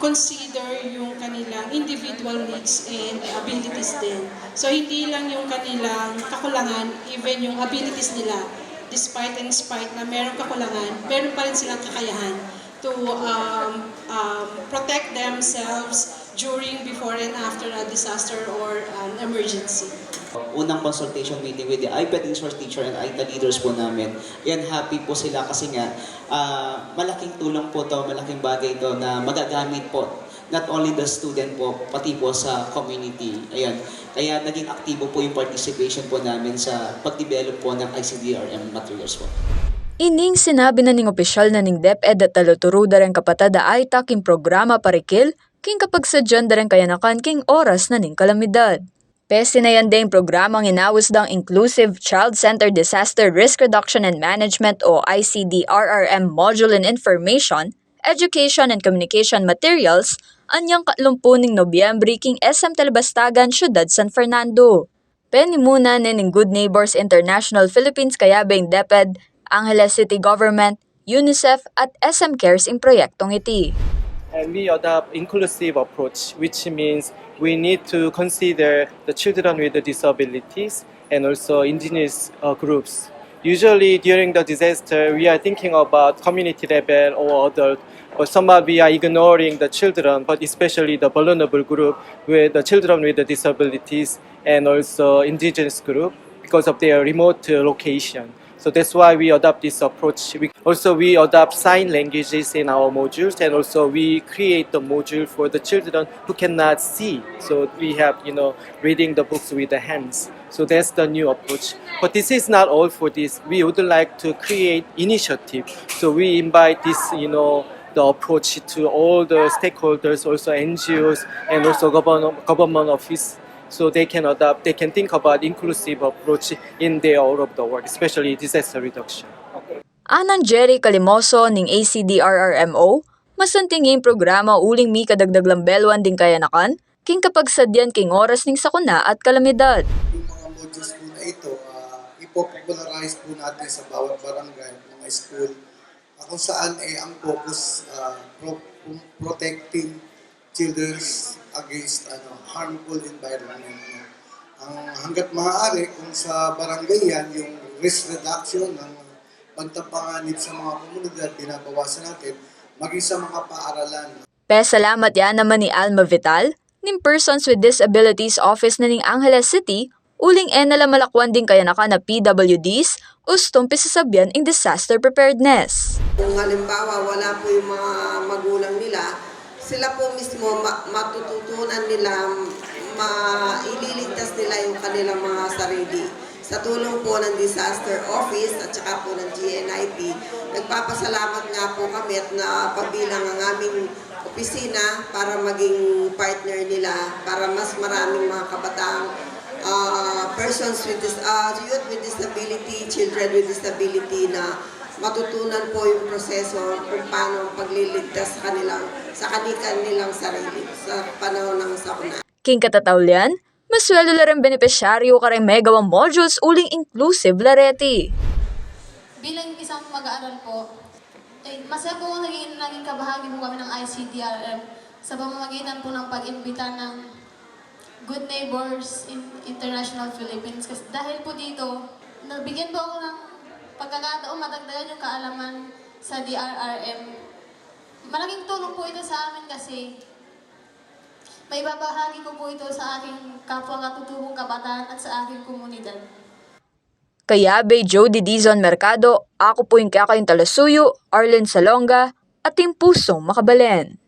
consider yung kanilang individual needs and abilities din. So hindi lang yung kanilang kakulangan, even yung abilities nila, despite and spite na merong kakulangan, meron pa rin silang kakayahan to protect themselves during, before, and after a disaster or emergency. Unang consultation meeting with the iPad in-source teacher and ITA leaders po namin. Yan, happy po sila kasi nga malaking tulong po to, malaking bagay to na magagamit po not only the student po, pati po sa community. Ayan. Kaya naging aktibo po yung participation po namin sa pag-develop po ng ICDRM materials po. Ining sinabi na ning opisyal na ning DepEd at taluturuda rin kapatada ay taking programa parikil king kapag sadyan da rin kayanakan king oras na ning kalamidad. Pesi na yan din programang inawas dang Inclusive Child-Centered Disaster Risk Reduction and Management o ICDRRM Module in Information, Education and Communication Materials anyang 30 Nobyembre king SM Telebastagan, Syudad San Fernando. Penimuna ning Good Neighbors International Philippines kayabing DepEd, Angeles City Government, UNICEF at SM Cares in proyektong iti. And we adopt inclusive approach, which means we need to consider the children with disabilities and also indigenous groups. Usually during the disaster, we are thinking about community level or adult, or somehow we are ignoring the children, but especially the vulnerable group with the children with the disabilities and also indigenous group because of their remote location. So that's why we adopt this approach. We adopt sign languages in our modules, and also we create the module for the children who cannot see. So we have, reading the books with the hands. So that's the new approach. But this is not all for this. We would like to create initiative. So we invite this, the approach to all the stakeholders, also NGOs, and also government office. So they can think about inclusive approach in their all of the world, especially disaster reduction. Anan Jerry Calimoso ning ACDRRMO, masantingin programa uling mi kadagdaglambelwan din kayanakan, king kapag sadyan king oras ning sakuna at kalamidad. Yung mga modules po na ito, ipopularize po natin sa bawat barangay, mga school, kung saan ang focus protecting children against harmful environment. Hanggat maaari, kung sa barangay yan, yung risk reduction ng pagtapanganib sa mga komunidad, binabawasan natin, maging sa mga paaralan. Salamat yan naman ni Alma Vital, ning Persons with Disabilities Office na ning Angeles City, uling nalamalakwan din kaya naka na PWDs, ustong pisasabyan in disaster preparedness. Kung halimbawa wala po yung mga magulang nila, sila po mismo matututunan nila, maililigtas nila yung kanilang mga sarili. Sa tulong po ng Disaster Office at saka po ng GNIP, nagpapasalamat nga po kami at napabilang ang aming opisina para maging partner nila, para mas maraming mga kabataang youth with disability, children with disability na matutunan po yung proseso kung paano pagliligtas sa kanilang sarili sa panahon ng sakuna. King katatawlian, masweldo la rin benepisyaryo ka rin megawang modules uling inclusive lareti. Bilang isang mag-aaral po, masaya po naging kabahagi po kami ng ICDRM sa pamamagitan po ng pag-imbita ng Good Neighbors International Philippines. Kasi dahil po dito, nabigyan po ako ng pagkakataon madagdagan yung kaalaman sa DRRM. Malaking tulong po ito sa amin kasi may babahagi ko po ito sa aking kapwa katutubong kabataan at sa aking komunidad. Kaya Jody Dizon Mercado, ako po yung kakayong Talasuyo, Arlen Salonga, at Team Pusong Makabalen.